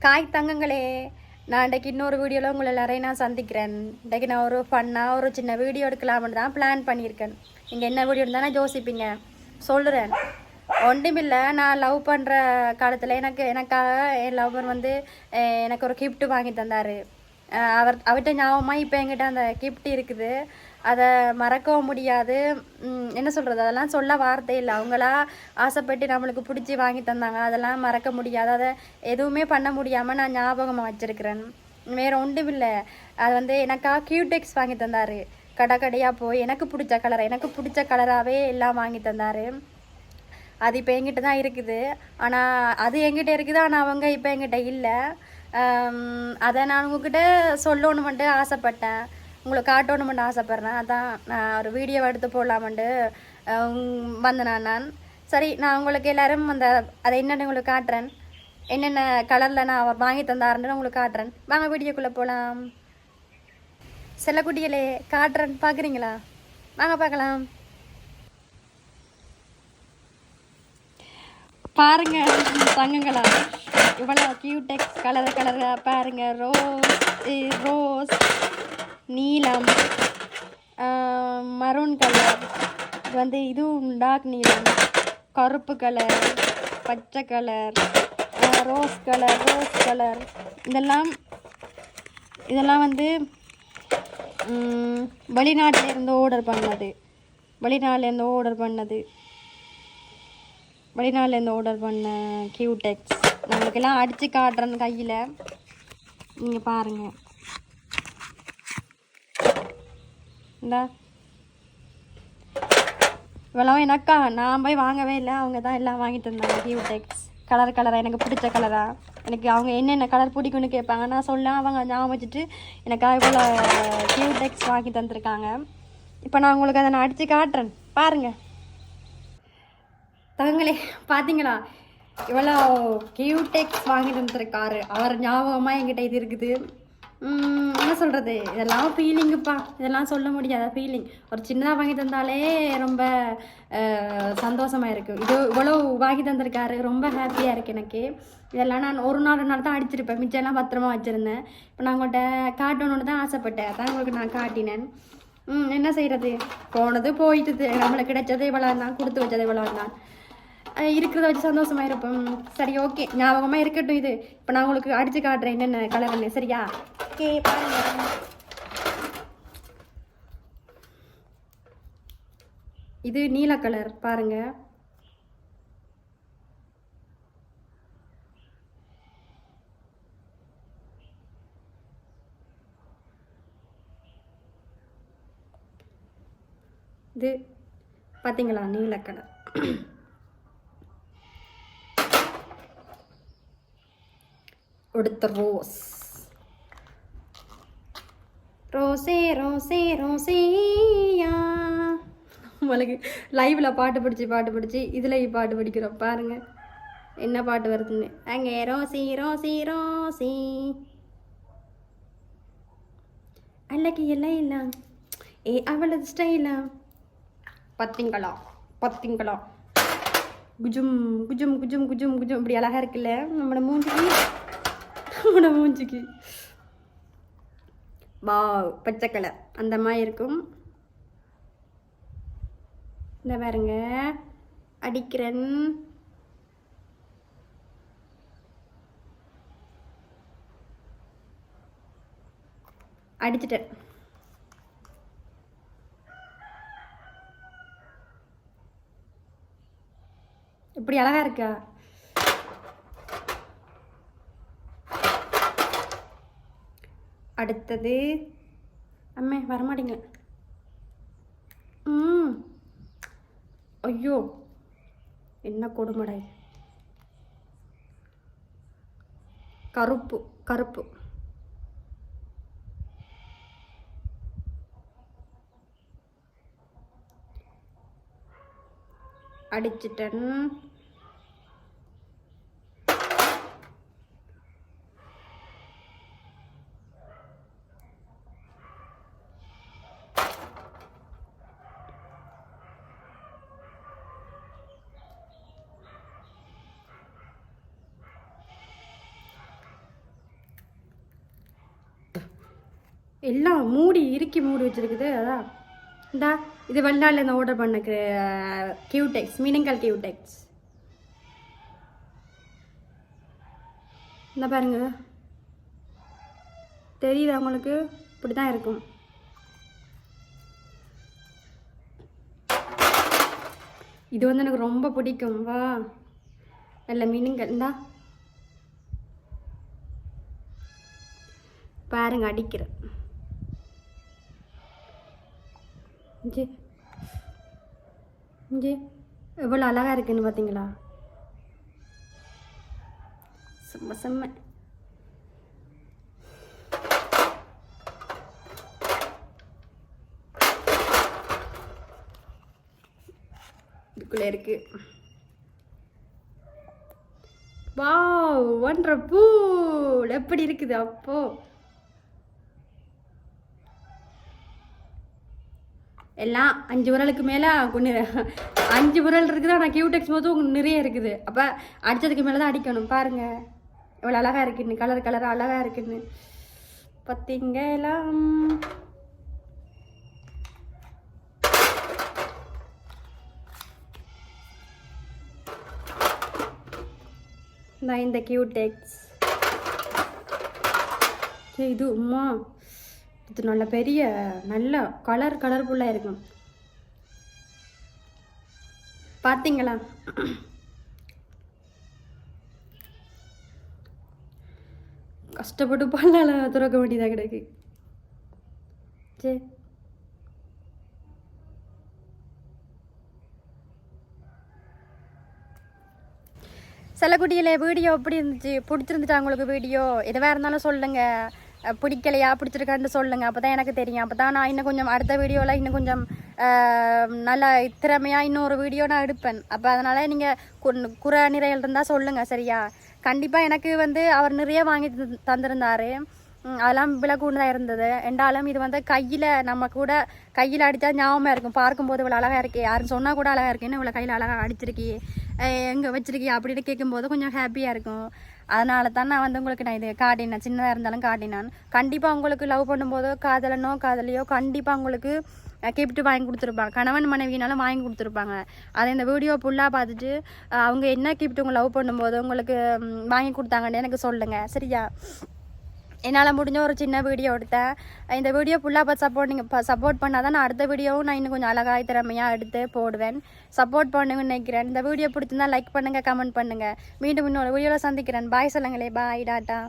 காய் தங்கங்களே, நான் இன்றைக்கு இன்னொரு வீடியோவில் உங்களை எல்லாரையும் நான் சந்திக்கிறேன். இன்றைக்கு நான் ஒரு ஃபன்னாக ஒரு சின்ன வீடியோ எடுக்கலாம்னு தான் பிளான் பண்ணியிருக்கேன். நீங்கள் என்ன வீடியோ இருந்தால் நான் யோசிப்பீங்க சொல்கிறேன். ஒன்றுமில்லை, நான் லவ் பண்ணுற காலத்தில் எனக்காக என் லவ்வர் வந்து எனக்கு ஒரு கிஃப்ட் வாங்கி தந்தார். அவர்கிட்ட ஞாபகமாக இப்போ என்கிட்ட அந்த கிஃப்ட் இருக்குது. அதை மறக்கவும் முடியாது. என்ன சொல்கிறது, அதெல்லாம் சொல்ல வார்த்தை இல்லை. அவங்களா ஆசைப்பட்டு நம்மளுக்கு பிடிச்சி வாங்கி தந்தாங்க. அதெல்லாம் மறக்க முடியாது. அதை எதுவுமே பண்ண முடியாமல் நான் ஞாபகமாக வச்சுருக்கிறேன். வேறு ஒன்றும் இல்லை, அது வந்து எனக்காக கியூடெக்ஸ் வாங்கி தந்தார். கடையாக போய் எனக்கு பிடிச்ச கலராகவே எல்லாம் வாங்கி தந்தார். அது இப்போ என்கிட்ட தான் இருக்குது. ஆனால் அது என்கிட்ட இருக்குது, ஆனால் அவங்க இப்போ என்கிட்ட இல்லை. அதை நான் உங்ககிட்ட சொல்லணுமென்ட்டு ஆசைப்பட்டேன், உங்களுக்கு காட்டணுமென்ட்டு ஆசைப்பட்றேன். அதான் நான் ஒரு வீடியோ எடுத்து போடலாமென்ட்டு வந்தேன் நான். சரி, நான் உங்களுக்கு எல்லோரும் அதை என்னென்னு உங்களுக்கு காட்டுறேன். என்னென்ன கலரில் நான் அவர் வாங்கி தந்தாருன்னு உங்களுக்கு காட்டுறேன். வாங்க வீடியோக்குள்ளே போகலாம். செல்லக்குட்டிகளே, காட்டுறேன், பார்க்குறீங்களா? வாங்க பார்க்கலாம். பாருங்க தங்கங்களா, இவ்வளோ கியூடெக்ஸ் கலராக பாருங்க. ரோஸ், நீலம், மரூன் கலர், இது வந்து இதுவும் டார்க் நீலம், கருப்பு கலர், பச்சை கலர், ரோஸ் கலர். இதெல்லாம் வந்து வெளிநாட்டிலேருந்து ஆர்டர் பண்ண கியூடெக்ஸ். நம்மளுக்கெல்லாம் அடித்து காட்டுறேன்னு கையில். நீங்கள் பாருங்கள், இந்தா இவெல்லாம் எனக்கா, நான் போய் வாங்கவே இல்லை, அவங்க தான் எல்லாம் வாங்கி தந்தாங்க. கியூடெக்ஸ் கலராக எனக்கு பிடிச்ச கலராக. எனக்கு அவங்க என்னென்ன கலர் பிடிக்குன்னு கேட்பாங்க, நான் சொல்ல அவங்க ஞாபகம் வச்சுட்டு எனக்காக இவ்வளோ கியூடெக்ஸ் வாங்கி தந்துருக்காங்க. இப்போ நான் உங்களுக்கு அதை நான் அடித்து காட்டுறேன், பாருங்கள் தங்கங்களே. பார்த்தீங்களா, இவ்வளோ கியூடெக்ஸ் வாங்கி தந்துருக்காரு. அவர் ஞாபகமாக என்கிட்ட இது இருக்குது. என்ன சொல்கிறது, இதெல்லாம் ஃபீலிங்குப்பா, இதெல்லாம் சொல்ல முடியாத ஃபீலிங். ஒரு சின்னதாக வாங்கி தந்தாலே ரொம்ப சந்தோஷமாக இருக்குது. இது இவ்வளோ வாங்கி தந்திருக்காரு, ரொம்ப ஹாப்பியாக இருக்குது எனக்கு. இதெல்லாம் நான் ஒரு நாள் தான் அடிச்சிருப்பேன், மிச்சம்லாம் பத்திரமா வச்சுருந்தேன். இப்போ நான் உங்கள்கிட்ட காட்டணுன்னு தான் ஆசைப்பட்டேன், அதான் உங்களுக்கு நான் காட்டினேன். என்ன செய்கிறது, போனது போயிட்டுது. நம்மளுக்கு கிடைச்சது இவ்வளோ தான், கொடுத்து வச்சது இவ்வளோ தான். இருக்கிறத வச்சு சந்தோஷமாக இருப்போம். சரி, ஓகே, ஞாபகமாக இருக்கட்டும் இது. இப்போ நான் உங்களுக்கு அடித்து காட்டுறேன் என்னென்ன கலர்னு, சரியா? ஓகே, பாருங்க. இது நீல கலர், பாருங்க. இது பார்த்தீங்களா, நீல கலர். அடுத்த ரோசேயா. உங்களுக்கு லைவில் பாட்டு பிடிச்சி இதில் பாட்டு படிக்கிறோம். பாருங்கள் என்ன பாட்டு வருதுன்னு. அங்கே ரோசி அல்லக்கு எல்லாம் இல்லை, அவளது ஸ்டைலா. பத்திங்களா குஜும் இப்படி அழகாக இருக்குல்ல நம்மளோட மூஞ்சிக்கு. வா, பச்சை கலர் அந்த மாதிரி இருக்கும். இந்த பாருங்க, அடிக்கிறேன். அடிச்சிட்டேன். இப்படி அழகா இருக்கா? அடுத்தது, அம்மே வரமாட்டீங்க. ஐயோ, என்ன கொடுமடை. கருப்பு அடிச்சிட்டேன். எல்லாம் மூடி இறுக்கி மூடி வச்சுருக்குது. அதான் இந்தா இது வெளிநாட்டில் இந்த ஆர்டர் பண்ண கியூடெக்ஸ், மீனங்கல் கியூடெக்ஸ். இந்த பாருங்க, தெரியுதா உங்களுக்கு? இப்படி தான் இருக்கும். இது வந்து எனக்கு ரொம்ப பிடிக்கும். வா, நல்ல மீனுங்கள். இந்தா பாருங்க, அடிக்கிறேன். இங்கே இங்கே எவ்வளோ அழகாக இருக்குன்னு பார்த்தீங்களா? செம்ம செம்ம. இதுக்குள்ளே இருக்கு. Wow, wonderful. எப்படி இருக்குது அப்போ? எல்லாம் 5 விரலுக்கு மேலே 5 விரல் இருக்குது. ஆனால் கியூடெக்ஸ் போதும் நிறைய இருக்குது. அப்போ அடித்ததுக்கு மேலே தான் அடிக்கணும். பாருங்கள் எவ்வளோ அழகாக இருக்குன்னு, கலர் கலராக அழகாக இருக்குன்னு பார்த்தீங்களா? இந்த கியூடெக்ஸ் இது உமா, இது நல்ல பெரிய நல்ல கலர்ஃபுல்லாக இருக்கும். பார்த்தீங்களா? கஷ்டப்பட்டு பல்லால துறக்க வேண்டியதாக கிடக்கு. சரி, செல்லக்குட்டியில் வீடியோ எப்படி இருந்துச்சு? பிடிச்சிருந்துட்டா உங்களுக்கு வீடியோ? எதுவாக இருந்தாலும் சொல்லுங்கள். பிடிக்கலையா பிடிச்சிருக்கான்னு சொல்லுங்கள். அப்போ தான் எனக்கு தெரியும். அப்போ தான் நான் இன்னும் கொஞ்சம் அடுத்த வீடியோவில் இன்னும் கொஞ்சம் நல்லா திறமையாக இன்னொரு வீடியோ நான் எடுப்பேன். அப்போ அதனால் நீங்கள் குறை நிறைகள் இருந்தால் சொல்லுங்கள், சரியா? கண்டிப்பாக எனக்கு வந்து அவர் நிறைய வாங்கி தந்திருந்தார். அதெல்லாம் விலை கூடதான் இருந்தது. என்றாலும் இது வந்து நம்ம கூட கையில் அடித்தா ஞாபகமாக இருக்கும். பார்க்கும்போது இவ்வளோ அழகாக இருக்கு, யாரும் சொன்னால் கூட அழகாக இருக்குன்னு இவ்வளோ கையில் அழகாக அடிச்சிருக்கி, எங்கே வச்சிருக்கி அப்படின்னு கேட்கும்போது கொஞ்சம் ஹாப்பியாக இருக்கும். அதனால தான் நான் வந்து உங்களுக்கு நான் இது காட்டினேன். சின்னதாக இருந்தாலும் காட்டினான். கண்டிப்பாக உங்களுக்கு லவ் பண்ணும்போதோ காதலியோ கண்டிப்பாக உங்களுக்கு கிஃப்ட் வாங்கி கொடுத்துருப்பாங்க. கணவன் மனைவினாலும் வாங்கி கொடுத்துருப்பாங்க. அதை இந்த வீடியோ ஃபுல்லாக பார்த்துட்டு அவங்க என்ன கிஃப்ட் உங்களை லவ் பண்ணும்போது உங்களுக்கு வாங்கி கொடுத்தாங்கன்னு எனக்கு சொல்லுங்கள், சரியா? என்னால் முடிஞ்ச ஒரு சின்ன வீடியோ எடுத்தேன். இந்த வீடியோ ஃபுல்லாக பார்த்து சப்போர்ட் பண்ணால் தான் நான் அடுத்த வீடியோவும் நான் இன்னும் கொஞ்சம் அழகாக திறமையாக எடுத்து போடுவேன். சப்போர்ட் பண்ணுங்கன்னு நினைக்கிறேன். இந்த வீடியோ பிடிச்சிருந்தா லைக் பண்ணுங்கள், கமெண்ட் பண்ணுங்கள். மீண்டும் இன்னொரு வீடியோவில் சந்திக்கிறேன். பாய் சொல்லுங்களே. பாய், டாட்டா.